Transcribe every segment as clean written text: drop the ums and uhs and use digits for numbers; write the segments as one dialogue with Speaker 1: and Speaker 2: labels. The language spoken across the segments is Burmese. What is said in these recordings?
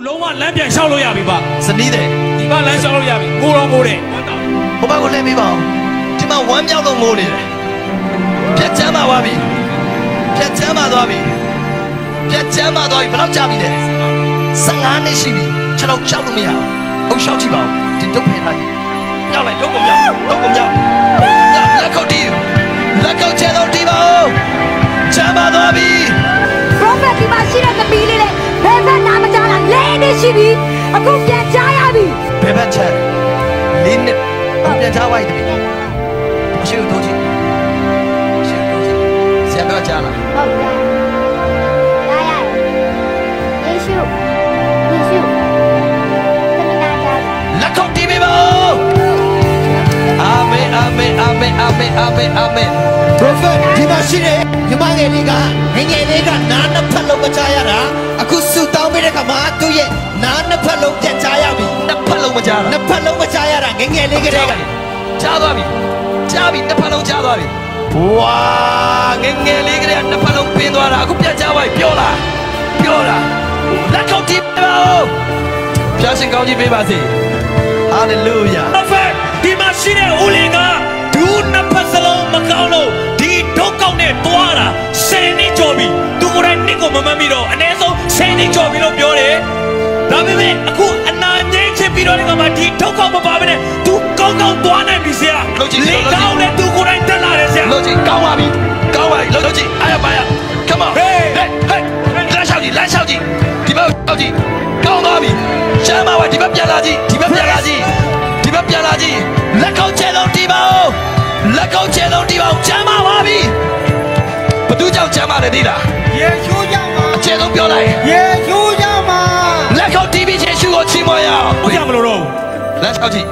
Speaker 1: လုံးဝလမ်းပြန်လျှောက်လို့ရပြီပါ
Speaker 2: စနီးတယ်
Speaker 1: ဒီကလမ်းလျှောက်လို့ရပြီငိုတော့ငိုတယ်
Speaker 2: ဟိုဘက်ကိုလှည့်ပေးပါဦးဒီမှာဝမ်းမြောက်လို့ငိုနေတယ်ပြတ်ချမ်းပါသွားပြီပြတ်ချမ်းပါသွားပြီပြတ်ချမ်းပါသွားပြီဘယ်တော့ကြာပြီလဲ15နှစ်ရှိပြီခြေတော့ကြောက်လို့မရဘူးအုပ်ရှောက်ကြည့်ပါဦးဒီတုတ်ဖယ်ထားကြည့်မြောက်လိုက်လုံးကုန်မြောက်လက်ခုပ်တီးလက်ခုပ်ချဲတော့တီးပါဦးချမ်းပါသွားပြီ
Speaker 3: Prophet ဒီမှာရှိတဲ့သမီးလေးလေဘယ်ဘက်နာမကြလား၄နှစ်ရှိပြီအခုပြန်ကြားရပြီ
Speaker 2: ဘယ်ဘက်ချမ်း၄နှစ်ပြန်ကြားဝိုင်းတပြီအရှိတို့ကြည့်ဆရာပြောကြားလား
Speaker 3: ဟုတ်ကဲ့ရယေရှုသမီးနာကြား
Speaker 2: လက်ခုပ်တီးပေးပါဦးအာမင်အာမင်အာမင်အာမင်အာမင်အာမင် Prophet ဒီမှာရှိတဲ့ညီမငယ်လေးကငယ်ငယ်လေးကနားနှစ်ဖက်လုံးမကြားရတာအခုဆူတောင်းပေးတဲ့ခါမှာသူ့ရဲ့နားနှစ်ဖက်လုံးပြန်ကြားရပြီနှစ်ဖက်လုံးမကြားတာနှစ်ဖက်လုံးမကြားရတာငယ်ငယ်လေးကလေးကကြားသွားပြီကြားပြီနှစ်ဖက်လုံးကြားသွားပြီဝါငယ်ငယ်လေးကလေးကနှစ်ဖက်လုံးပင်းသွားတာအခုပြန်ကြားသွားပြီပြောလားလက်ခုပ်တီးပါဦးဖျားရှင်ကောင်းကြီးပေးပါစေဟာလေလုယာ
Speaker 1: Prophet ဒီမှာရှိတဲ့ဦးလင်ကဒူးနှစ်ဖက်စလုံးမကောင်းလို့ဒီဒုက္ခနဲ့တွားတာ10နှစ်ကျော်ပြီသူကိုယ်တိုင်နှစ်ကိုမမှတ်မိတော့အနည်းဆုံး10နှစ်ကျော်ပြီလို့ပြောတယ်ဒါပေမဲ့အခုအနာငြိမ်းချပြီးတော့ဒီကမှာဒီဒုက္ခမပါဘဲနဲ့သူကောင်းသွားနိုင်ပြီဆရာလေကောင်းနဲ့သူကိုယ်တိုင်တက်လာတယ်ဆရာ
Speaker 2: လို့ကြည့်ကောင်းပါပြီလို့ကြည့်အားရပါရ come on heyလမ်းလျှောက်ကြည့်ဒီဘက်လျှောက်ကြည့်ကောင်းသွားပြီရှမ်းမဝဒီဘက်ပြန်လာကြည့်လက်ကောက်ချဲလုံးတီးပါဦးချမ်းပါပါပြီဘသူကြောင့်ချမ်းပါလဲသိလား
Speaker 4: ယေရှုကြောင့်ပါ
Speaker 2: အကျယ်ဆုံးပြောလိုက်
Speaker 4: ယေရှုကြောင့်ပါ
Speaker 2: လက်ကောက်တီးပြီးယေရှုကိုချီးမွမ်းရအောင်
Speaker 1: ဘုရားမလို့တော့
Speaker 2: လက်ချောက်ကြည့်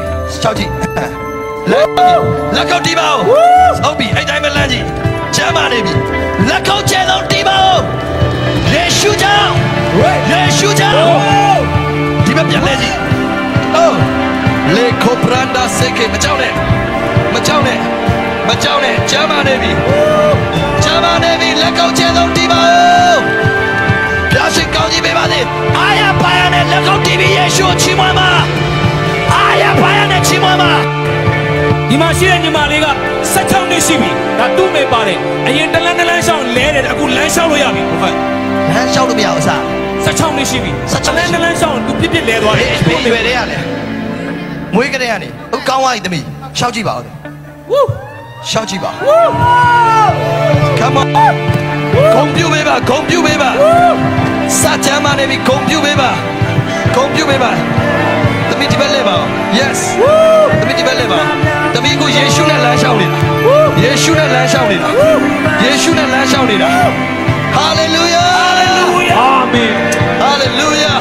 Speaker 2: လက်ကောက်တီးပါဦးဟုတ်ပြီအဲ့တိုင်းပဲလမ်းကြည့်ချမ်းပါနေပြီလက်ကောက်ချဲလုံးတီးပါဦးယေရှုကြောင့်ဒီဘက်ပြန်လဲကြည့်လေကိုပရန်ဒါစေကေမကြောက်နဲ့ကျမ်းမာနေပြီလက်ကောက်ချဲလုံးတီးပါဦးဘုရားရှင်ကောင်းကြီးပေးပါစေအာရပါရနဲ့လက်ကောက်တီးပြီးယေရှုချီးမွမ်းပါအာရပါရနဲ့ချီးမွမ်းပါ
Speaker 1: ဒီမှာရှိတဲ့ညီမလေးက16နှစ်ရှိပြီဒါသူ့မေပါတယ်အရင်တလန်းရှောင်းလဲတယ်အခုလမ်းလျှောက်လို့ရပြီဟုတ်
Speaker 2: လမ်းလျှောက်လို့မရဘူးအစား
Speaker 1: 16နှစ်ရှိပြီတလန်းရှောင်းသူပြစ်လဲသွားတယ်
Speaker 2: ဘယ်ရွယ်တဲ့ရလဲမွေးကလေးကနေဟုတ်ကောင်းသွားပြီသမီးရှောက်ကြည့်ပါဦးရှောက်ကြည့်ပါ Come on ဂုဏ်ပြုပေးပါစာချမ်းမနေပြီဂုဏ်ပြုပေးပါသမီးဒီဘက်လဲပါ Yes သမီးဒီဘက်လဲပါသမီးကိုယေရှုနဲ့လမ်းလျှောက်နေတာ Hallelujah
Speaker 1: Amen
Speaker 2: Hallelujah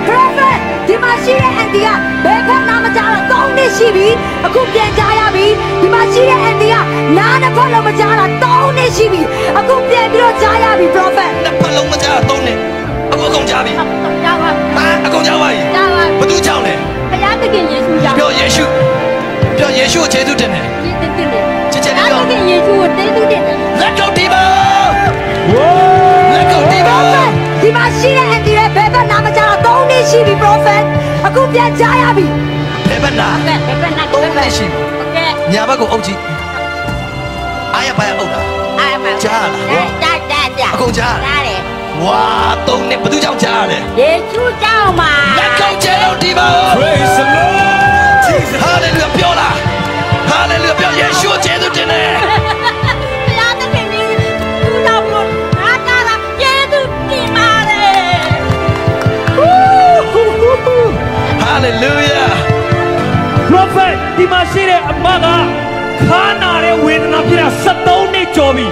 Speaker 3: Prophet ဒီမှာရှိတဲ့အန်တီကဘယ်ဘက်နာမကြလား3နှစ်ရှိပြီအခုပြန်ကြားရပြီဒီမှာရှိတဲ့အန်တီကနားတစ်ဖက်လုံးမကြားလား3နှစ်ရှိပြီအခုပြန်ပြီးတော့ကြားရပြီ Prophet
Speaker 2: တစ်ဖက်လုံးမကြား3နှစ်အခုအကုန်ကြားပြီ
Speaker 3: ကြားပါ
Speaker 2: အကုန်ကြားပါပြီဘသူကြောင့်လဲ
Speaker 3: ဘုရားသခင်ယေရှုကြောင့်
Speaker 2: ပြောယေရှုကိုကျေးဇူးတင်တယ်ချစ်လေး
Speaker 3: ပြောယေရှုကိုကျေးဇူးတင်တယ်
Speaker 2: လက်ကောက်တီးပါ
Speaker 3: ဒီမှာရှိတဲ့အန်တီရဲ့ဘယ်ဘက်နာမကြားတော့3နှစ်ရှိပြီ Prophet အခုပြန်ကြားရပြီ
Speaker 2: ဘယ်ဘက်နာ3နှစ်ရှိပြီ
Speaker 3: ဟုတ်ကဲ့
Speaker 2: ညာဘက်ကိုအုပ်ကြည့်အားရပါရအုပ်တာကြားလားအကုန်ကြား
Speaker 3: တယ်
Speaker 2: ဝါ3နှစ်ဘသူကြောင့်ကြားရတယ်
Speaker 3: ယေရှုကြောင့်ပါ
Speaker 2: လက်ကောက်ချဲလုံးတီးပါ
Speaker 1: Praise the Lord Jesus
Speaker 2: Hallelujah ပြောလား Hallelujah ပြောယေရှုကျေးဇူးတင်တယ်
Speaker 3: ဘုရားသခင်ကြီးသူ့တော်ကိုအားတာကျေးဇူးတင်ပါတယ်
Speaker 2: Hallelujah
Speaker 1: Prophet ဒီမှာရှိတဲ့အမကခါနာတဲ့ဝေဒနာဖြစ်တာ73နှစ်ကျော်ပြီ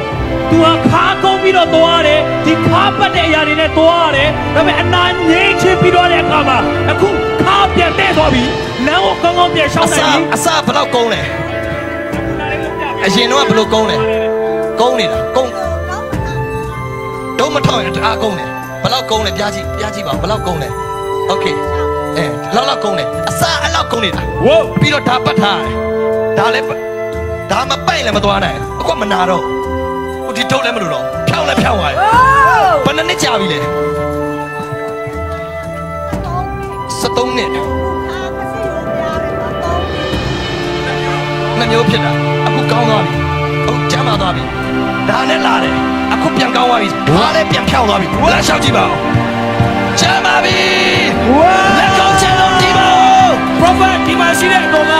Speaker 1: သူဟာခါကုန်းပြီးတော့သွားတယ်ဒီခါပတ်တဲ့အရာတွေနဲ့သွားတယ်ဒါပေမဲ့အနာငြိမ်းချပြီးတော့တဲ့အခါမှာအခုခါပြန်တဲ့သွားပြီလမ်းကိုကောင်းပြန်ရှောင်းနိုင်ပြီ
Speaker 2: အစဘယ်တော့ကုန်းလဲအရင်တော့ဘယ်လိုကုန်းနေတာကုန်းတော့မထောက်ရင်တအားကုန်းတယ်ဘယ်လောက်ကုန်းလဲပြားကြည့်ပါဘယ်လောက်ကုန်းလဲ Okay လောက်ကုန်းတယ်အစအဲ့လောက်ကုန်းနေတာပြီးတော့ဒါပတ်ထားတယ်ဒါလည်းဒါမပိုက်လည်းမသွားနိုင်အခုမနာတော့ဒီထုတ်လည်းမလို့တော့ဖြောင်းလည်းဖြောင်းသွားတယ်ဘယ်နှစ်နှစ်ကြာပြီလဲ 73နှစ်နှမျိုးဖြစ်တာအခုကောင်းသွားပြီဟုတ်ကျမ်းမာသွားပြီဒါနဲ့လာတယ်အခုပြန်ကောင်းသွားပြီဘာလဲပြန်ဖြောင်းသွားပြီလာလျှောက်ကြည့်ပါဦးကျမ်းမာပြီလက်ကောင်းချလို့ဒီပါဦး
Speaker 1: prophet ဒီမှာရှိတဲ့အကောင်က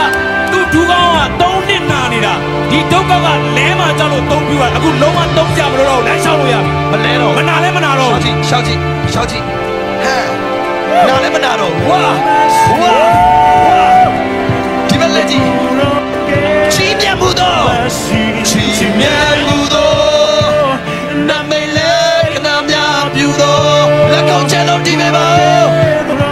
Speaker 1: သူ့ဒူးကောင်းက3နှစ်နာနေတာဒီဒုက္ခကလဲမှကြောက်လို့3ပြူကအခုလုံးဝ3ကြမလို့တော့လမ်းလျှောက်လို့ရပြီ
Speaker 2: မလဲတော့
Speaker 1: မနာလဲမနာတော့
Speaker 2: ရှောက်ကြည့်ဟဲ့နားလည်းမနာတော့ဝါဒီဘက်လက်ကြည့်ချီးမြတ်မှုတော့ချီးမြတ်မှုတော့နမေလေကနာမြပြူတော့လက်ကောင်းချလို့ဒီပဲပါ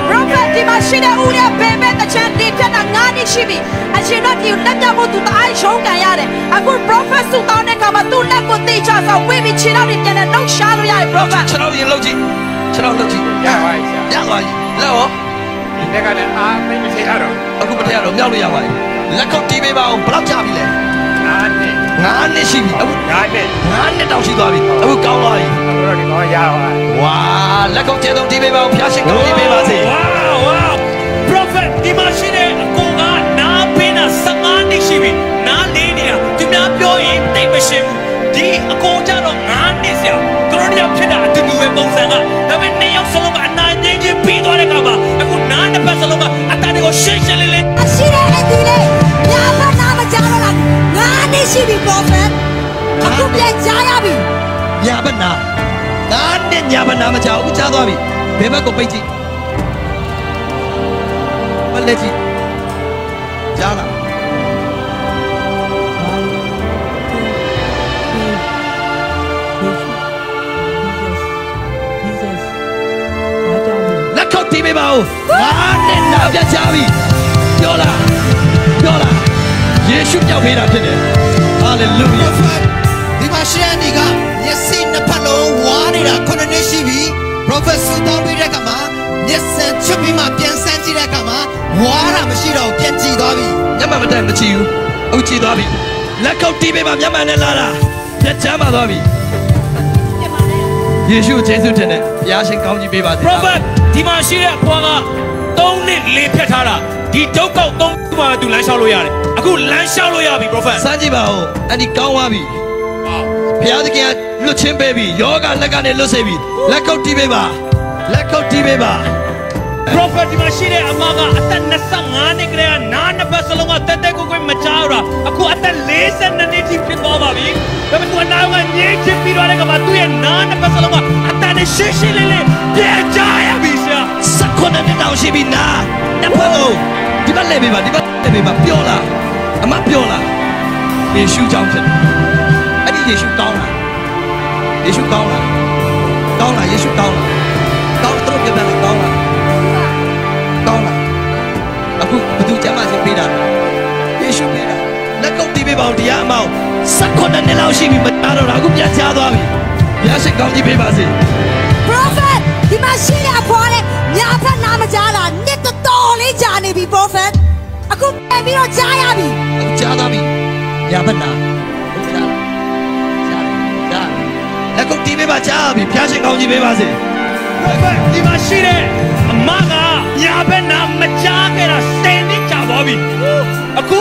Speaker 3: prophet ဒီမှာရှိတဲ့ဦးရဲ့ဘယ်ဘက်တစ်ချက်တည်ဖြတ်တာ9နှစ်ရှိပြီအရှင်တို့ဒီလက်ပြဖို့သူတအားရှုံးကန်ရတယ်အခု prophet စုတောင်းတဲ့ခါမှာသူ့လက်ကိုတေချဆောင်ဝေးပြီးခြေတော်တွေပြန်တဲ့နောက်ရှားလို့ရတယ် prophet
Speaker 2: ခြေတော်ရင်လှုပ်ကြည့်ခြေတော်လှုပ်ကြည့်ရပါပြီရပါပြီလက်ရော
Speaker 5: ဒီတက်ကလည်းအားသိမထရတော့
Speaker 2: အခုမထရတော့မြောက်လို့ရပါပြီလက်ကောက်တီးပေးပါအောင်ဘယ်လောက်ကြာပြီလဲ
Speaker 5: 9နှစ်
Speaker 2: 9နှစ်ရှိပြီအခု
Speaker 5: 9နှစ်
Speaker 2: 9နှစ်တောင်ရှိသွားပြီအခုကောင်းသွားပြီ
Speaker 5: အခုတော့ဒီကောင်ရပါ
Speaker 2: ဝါလက်ကောက်ကျဲတော့တီးပေးပါအောင်ဖျားရှိကောင်းတီးပေးပါစေ
Speaker 1: ဝါ prophet ဒီမှာရှိတဲ့အကောင်ကနားပင်းတာ15နှစ်ရှိပြီနားလေးနေတာသူများပြောရင်တိတ်မရှင်းဘူးဒီအကောင်ကြတော့9နှစ်ဆရာသူတို့ရောက်ဖြစ်တာအတူတူပဲပုံစံကဒါပေမဲ့နှစ်ယောက်စလုံးကအနာငြိမ်းချင်းပြီးသွားတဲ့ကမှာအခုနားတစ်ပတ်စလုံးကအတန်တွေကိုရှင်းရှင်းလင်းလင်း
Speaker 3: အရှိတဲ့အဒီလေးညာဘက်နာမကြားတော့လား9နှစ်ရှိပြီ prophet အခုပြန်ကြားရပြီ
Speaker 2: ညာဘက်နာ9နှစ်ညာဘက်နာမကြောက်ဘူးကြားသွားပြီဘယ်ဘက်ကိုပိတ်ကြည့်မလက်ကြည့်ကြားလားလက်ခုပ်တီးပေးပါဦး9နှစ်နာပြချပြီပြောလားယေရှုကြောက်ပေးတာဖြစ်တယ်ဟာလေလုယာ
Speaker 6: ဒီမှာရှိတဲ့နေကမျက်စိနှစ်ဖက်လုံးဝါနေတာ9နှစ်ရှိပြီ prophet ဆူတောင်းပေးတဲ့ကမှာမျက်စံချွတ်ပြီးမှပြန်ဆန်းကြည့်တဲ့ကမှာဝါတာမရှိတော့ပြန်ကြည့်သွားပြီ
Speaker 2: မျက်မှန်မတန်မကြည့်ဘူးအခုကြည့်သွားပြီလက်ခုပ်တီးပေးပါမျက်မှန်နဲ့လာတာပြတ်ချမ်းပါသွားပြီယေရှုယေရှုတင်တယ်ဘုရားရှင်ကောင်းကြီးပေးပါစေ
Speaker 1: prophet ဒီမှာရှိတဲ့အကွာက3နှစ်လေးဖြတ်ထားတာဒီဒုက္ခ3ခုမှသူလမ်းလျှောက်လို့ရတယ်အခုလမ်းလျှောက်လို့ရပြီ prophet
Speaker 2: စမ်းကြည့်ပါဦးအဲ့ဒီကောင်းသွားပြီဘုရားသခင်ကလွတ်ချင်းပေးပြီယောဂလက်ကနေလွတ်စေပြီလက်ခုပ်တီးပေးပါလက်ခုပ်တီးပေးပါ
Speaker 1: prophet ဒီမှာရှိတဲ့အမကအသက်25နှစ်ကလေးကနားနှစ်ပတ်စလုံးကတက်တက်ကိုကိုမကြောက်တာအခုအသက်42နှစ်ထိဖြစ်သွားပါပြီဒါပေမဲ့သူအနာကငြိမ်းချပြီးတော့တဲ့ကမှာသူ့ရဲ့နားနှစ်ပတ်စလုံးကအသက်နဲ့ရှင်းရှင်းလင်းလင်းပြန်ကြရပြီဆရာ
Speaker 2: 19နှစ်တောင်ရှိပြီနာတစ်ဖက်လုံးဒီဘက်လဲပေးပါဒီဘက်လဲပေးပါပြောလားအမပြောလားယေရှုကြောင့်ဖြစ်တယ်အဲ့ဒီယေရှုကောင်းလားယေရှုကောင်းလားကောင်းလားယေရှုကောင်းလားကောင်းတော့ပြပြလားကောင်းလားကောင်းလားအခုဘသူကျမ်းမာခြင်းပေးတာယေရှုပေးတာလက်ကုပ်တီးပေးပါဦးတရားအမောင်း19နှစ်လောက်ရှိပြီမတားတော့တာအခုပြန်ချသွားပြီဘုရားရှင်ကောင်းကြီးပေးပါစေ
Speaker 3: prophet ဒီမှာရှိတဲ့အဖွားလေးညာဘက်နာမကြားတာနှစ်တော်လေးကြာနေပြီ prophet အခုပြန်ပြီးတော့ကြားရပြီ
Speaker 2: အခုကြားသွားပြီညာဘက်နာဟုတ်ကြားလက်ကုပ်တီးပေးပါကြားပြီဘုရားရှင်ကောင်းကြီးပေးပါစေ
Speaker 1: prophet ဒီမှာရှိတဲ့အမကညာဘက်နာမကြားခဲ့တာ10နှစ်ကြာသွားပြီအခု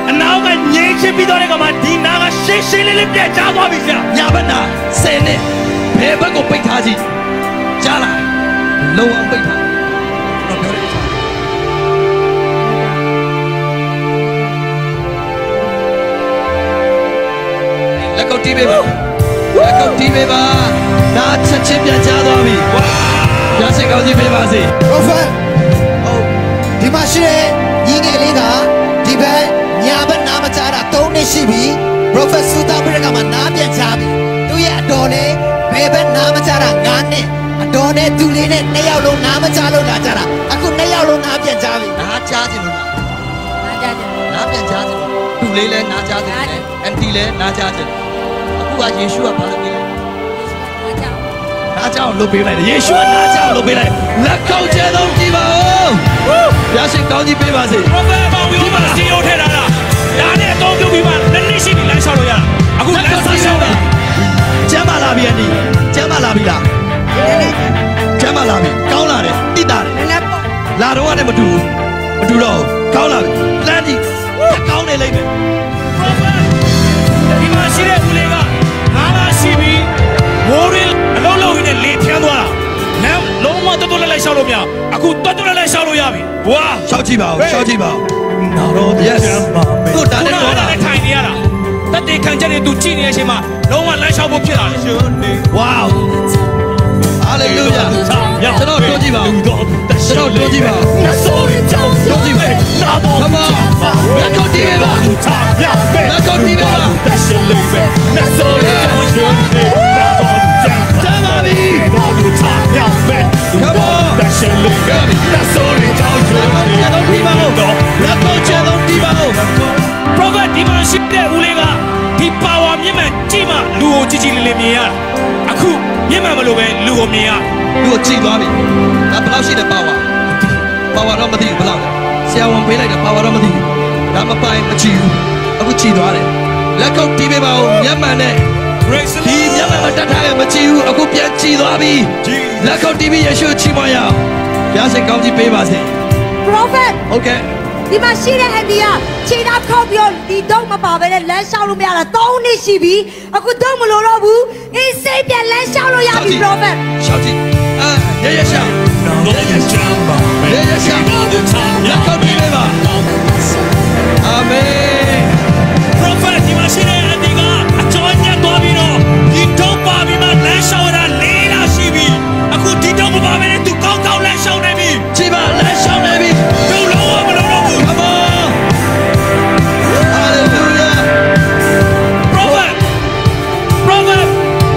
Speaker 1: အနာကငြိမ်းချပြီးတော့တဲ့ကမှာဒီနာကရှင်းရှင်းလင်းလင်းပြန်ကြားသွားပြီဆရာ
Speaker 2: ညာဘက်နာ10နှစ်ဘယ်ဘက်ကိုပိတ်ထားကြည့်ကြားလားလုံအောင်ပိတ်ထားတော့ပြောတယ်လက်ကုပ်တီးပေးပါလက်ကုပ်တီးပေးပါနာချက်ချင်းပြန်ကြားသွားပြီဝါရရှိကောင်းကြီးပေးပါစေ
Speaker 6: prophet ဟုတ်ဒီမှာရှိတဲ့ညီငယ်လေးကဒီဘက်ညာဘက်နာမကြားတာ3နှစ်ရှိပြီ prophet ဆူတောင်းပေးတဲ့ကမှာနားပြန်ချပြီသူ့ရဲ့အတော်လေးဘယ်ဘက်နာမကြားတာ9နှစ်အတော်နဲ့သူလေးနဲ့2ယောက်လုံးနားမကြားလို့လာကြတာအခု2ယောက်လုံးနားပြန်ကြားပြီ
Speaker 2: နာကြားခြင်းလို့လား
Speaker 3: နားကြားကြတယ်
Speaker 2: နားပြန်ကြားခြင်းသူလေးလည်းနာကြားခြင်းနဲ့အန်တီလည်းနာကြားခြင်းအခုကယေရှုကဘာလုပ်ပေးလဲနာကြားအောင်လုပ်ပေးလိုက်တယ်ယေရှုကနာကြားအောင်လုပ်ပေးလိုက်လက်ကောက်ကျဲတော့ကြည့်ပါဦးဘုရားရှင်ကောင်းကြီးပေးပါစေ
Speaker 1: prophet ဘာဝီမှာစီရိုထဲတာလားဒါနဲ့အသုံးပြုပြီးမှနှစ်နှစ်ရှိပြီလမ်းလျှောက်လို့ရတာအခုလမ်းလျှောက်တာ
Speaker 2: ကျမ်းမာလာပြီအန်တီကျမ်းမာလာပြီလားကျမ်းမာလာပြီကောင်းလာတယ်တိတာတယ်
Speaker 3: နည်းနည်းပေါ့
Speaker 2: လာတော့လည်းမတူတော့ကောင်းလာပြီလမ်းကြီးကောင်းနေလိမ့်မယ်
Speaker 1: ဒီမှာရှိတဲ့ဦးလေးကငါးလားရှိပြီမိုးရင်းအလုံးလုံးနဲ့လေဖြန်းသွားတာလမ်းလုံးဝတော်တော်လေးရှောက်လို့မရအခုတော်တော်လေးရှောက်လို့ရပြီဝါ
Speaker 2: ရှောက်ကြည့်ပါဦးရှောက်ကြည့်ပါဦးနာတော့ yes သူ့တာနဲ့တော့
Speaker 1: လည်းထိုင်နေရတာတက်တေခံချက်တွေသူကြည့်နေတဲ့အချိန်မှာလုံးဝလမ်းလျှောက်ဖို့ဖြစ်လာတယ်
Speaker 2: wow hallelujah ကျွန်တော်တို့ကြည့်ပါဦးကျွန်တော်တို့ကြည့်ပါဦးတို့ကြည့်ပါcome on လက်ကိုတီးပါလက်ကိုတီးပါတမ်းပါပြီ come on လက်ကိုချတော့တီးပါဦး
Speaker 1: prophet ဒီမှာရှိတဲ့ဦးလေးကဒီ power မြင့်မှန်ကြည့်မှလူကိုကြည်ကြည်လေးလေးမြင်ရအခုမြင့်မှန်မလို့ပဲလူကိုမြင်ရ
Speaker 2: လူကိုကြည့်သွားပြီဒါဘယ်လောက်ရှိတဲ့ power တော့မသိဘူးဘယ်လောက်လဲဆရာဝန်ပေးလိုက်တဲ့ power တော့မသိဘူးဒါမပိုင်မကြည့်ဘူးအခုကြည့်သွားတယ်လက်ကုပ်တီးပေးပါဦးမျက်မှန်နဲ့ဒီမျက်မှန်မတတ်ထားရဲ့မကြည့်ဘူးအခုပြန်ကြည့်သွားပြီလက်ကုပ်တီးပြီးယေရှုချီးမွမ်းရအောင်ဘုရားရှင်ကောင်းကြီးပေးပါစေ
Speaker 3: prophet
Speaker 2: ဟုတ်ကဲ့
Speaker 3: ဒီမှာရှိတဲ့အန်ဒီကခြေထောက်ခောက်ပြီးတော့ဒီတော့မပါပဲနဲ့လမ်းလျှောက်လို့မရတာ3နှစ်ရှိပြီအခုတော့မလို့တော့ဘူးအေးစိတ်ပြန်လမ်းလျှောက်လို့ရပြီ prophet
Speaker 2: ရှောက်ကြည့်ယေရှုလက်ကုပ်တီးပေးပါအာမင်
Speaker 1: prophet ဒီမှာရှိတဲ့အန်ဒီကအကျော်ညက်သွားပြီးတော့ဒီတော့ပါပြီးမှလမ်းလျှောက်ရတာလေးလားရှိပြီအခုဒီတော့မပါပဲနဲ့သူကောင်းကောင်းလမ်းလျှောက်နေပြီ
Speaker 2: ကြည့်ပါလက်ရှောက်နေပြီ
Speaker 1: သူလုံးဝမလုံးတော့ဘူး
Speaker 2: come on hallelujah
Speaker 1: prophet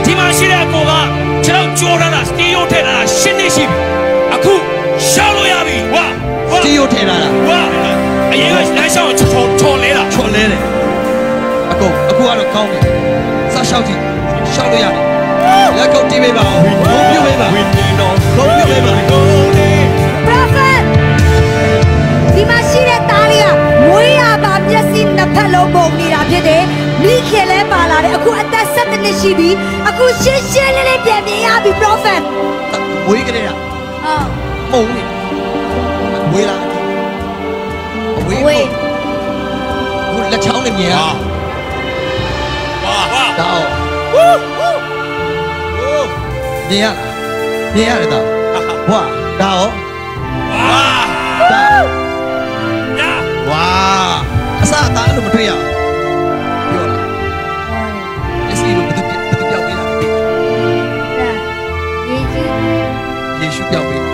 Speaker 1: ဒီမှာရှိတဲ့ကိုကကျွန်တော်ကြော်ရတာစတီယိုထည့်တာရှင်းနေရှိပြီအခုရှောက်လို့ရပြီဝါ
Speaker 2: တီယိုထဲလာတာ
Speaker 1: ဝါအရင်ကလမ်းလျှောက်ချော်လဲတာ
Speaker 2: ချော်လဲတယ်အခုကတော့ကောင်းပြီစရှောက်ကြည့်ရှောက်လို့ရတယ်လက်ကုပ်တီးပေးပါဦးဘုံပြုတ်ပေးပါဘုံပြုတ်ပေးပါ
Speaker 3: prophet ဒီမှာရှိတဲ့သားလေးကမွေးရပါမျက်စိနှစ်ဖက်လုံးပုံနေတာဖြစ်တယ်မိခင်လဲပါလာတယ်အခုအသက်7နှစ်ရှိပြီအခုရှင်းရှင်းလေးလေးပြန်မြင်ရပြီ prophet
Speaker 2: ဝေးကြတဲ့
Speaker 3: ဟုတ်
Speaker 2: မုံနေဝေးလားဝေး
Speaker 3: ဝေး
Speaker 2: ဘူးလက်ချောင်းနဲ့မြင်ရ
Speaker 1: ဝါဝါ
Speaker 2: တော့မြင်ရတယ်တော့ဝါဒါရော
Speaker 1: ဝါ
Speaker 2: ဒါ
Speaker 1: ညာ
Speaker 2: ဝါအစအသားအဲ့လိုမတွေ့ရပြောလားအစီလိုဘယ်သူပြောက်ပေးလားယေရှုပြောက်ပေးတာ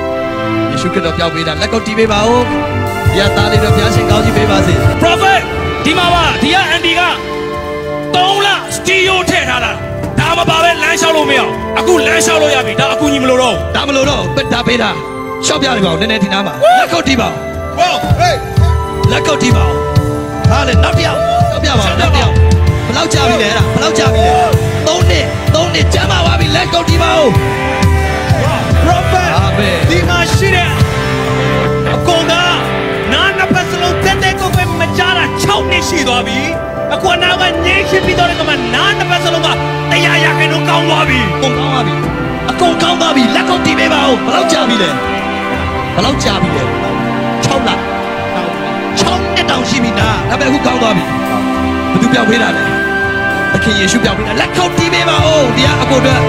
Speaker 2: ယေရှုခရစ်တော်ပြောက်ပေးတာလက်ကုပ်တီးပေးပါဦးဒီကသားလေးတော့ဘုရားရှင်ကောင်းကြီးပေးပါစေ
Speaker 1: prophet ဒီမှာပါဒီကအန်ဒီက3လစတီယိုထည့်ထားတာဒါမပါပဲလမ်းလျှောက်လို့မရအခုလမ်းလျှောက်လို့ရပြီဒါအကူကြီးမလို့တော့
Speaker 2: ဒါမလို့တော့ပက်တာပေးတာရှောက်ပြနေပါဦးနည်းနည်းဒီနားမှာလက်ကုပ်တီးပါဦး
Speaker 1: ဝါဟေး
Speaker 2: လက်ကုပ်တီးပါဦးဟာလေနောက်တစ်ယောက်ရှောက်ပြပါဦးနောက်တစ်ယောက်ဘယ်လောက်ကြာပြီလဲအဲ့ဒါဘယ်လောက်ကြာပြီလဲ3နှစ်ကြာမှာပါပြီလက်ကုပ်တီးပါဦး
Speaker 1: prophet
Speaker 2: အာမင်
Speaker 1: ဒီမှာရှိတဲ့အကောင်ကနာနှစ်ပတ်စလုံးတက်တဲ့ကိုပဲမကြတာ6နှစ်ရှိသွားပြီအခုအနာကငြိမ်းရှိပြီးတော့ကမှနာနှစ်ပတ်စလုံးကတရားရခိုင်တော့ကောင်းသွားပြီ
Speaker 2: ကုန်ကောင်းသွားပြီအကုန်ကောင်းသွားပြီလက်ကုပ်တီးပေးပါဦးဘယ်လောက်ကြာပြီလဲဘယ်လောက်ကြာပြီလဲ6လ6နှစ်တောင်ရှိပြီနာဒါပေမဲ့အခုကောင်းသွားပြီဘယ်သူပြောက်ပေးတာလဲသခင်ယေရှုပြောက်ပေးတာလက်ကုပ်တီးပေးပါဦးဒီကအကိုအတွက်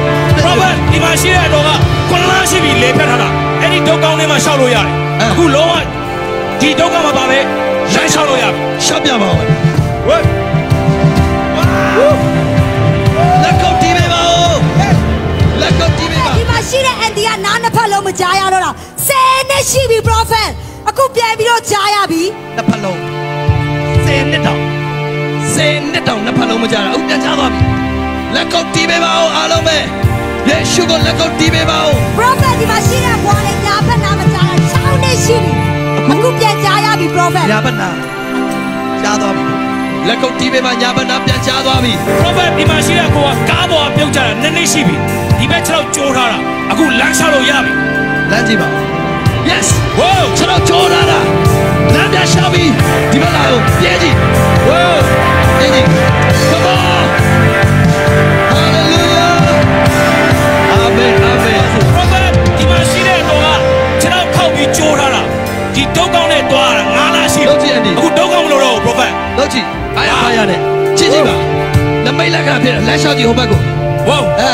Speaker 1: prophet ဒီမှာရှိတဲ့တော့က9လရှိပြီလေဖြတ်ထားတာအဲ့ဒီဒုက္ခနဲ့မှရှောက်လို့ရတယ်အခုလုံးဝဒီဒုက္ခမှာပါပဲရှမ်းရှောက်လို့ရပြီ
Speaker 2: ရှောက်ပြပါဦး
Speaker 1: ဝဲ
Speaker 2: လက်ကုပ်တီးပေးပါဦးလက်ကုပ်တီးပေးပါ
Speaker 3: ဒီမှာရှိတဲ့အန်ဒီကနားနှစ်ဖက်လုံးမကြားရတော့တာ10နှစ်ရှိပြီ prophet အခုပြန်ပြီးတော့ကြားရပြီ
Speaker 2: နှစ်ဖက်လုံး10နှစ်တောင်နှစ်ဖက်လုံးမကြတာအခုပြန်ချသွားပြီလက်ကုပ်တီးပေးပါဦးအားလုံးပဲယေရှုကိုလက်ကုပ်တီးပေးပါဦး
Speaker 3: prophet ဒီမှာရှိတဲ့ဘွားလေးညာဖက်နားမကြားတာ6နှစ်ရှိပြီအခုပြန်ကြားရပြီ prophet
Speaker 2: ညာဘက်နာကြားသွားပြီလက်ကုပ်တီးပေးပါညာဘက်နာပြန်ကြားသွားပြီ
Speaker 1: prophet ဒီမှာရှိတဲ့ကိုကကားပေါ်ပြုတ်ကြတာနည်းနည်းရှိပြီဒီဘက်ခြေထောက်ကျိုးထားတာအခုလမ်းလျှောက်လို့ရပြီ
Speaker 2: လမ်းကြည့်ပါဦး yes
Speaker 1: ဝေါ
Speaker 2: ကျွန်တော်ကြောလာတာလမ်းပြန်ရှာပြီဒီဘက်လာဦးပြေးကြည့်ဝေါပြေးကြည့် come on hallelujah amen amen
Speaker 1: prophet ဒီမှာရှိတဲ့တော့ကခြေထောက်ခောက်ပြီးကျိုးထားတာ ဒီတုတ်ကောင်းနဲ့တွားတာ9လရှိ
Speaker 2: လုပ်ကြည့်အန်ဒီ
Speaker 1: အခုတုတ်ကောင်းမလို့တော့ prophet
Speaker 2: လုပ်ကြည့်အားရနဲ့ကြည့်ကြည့်ပါလက်မိတ်လက်ကဖြစ်လက်လျှောက်ကြည့်ဟိုဘက်ကို
Speaker 1: ဝေါ
Speaker 2: အဲ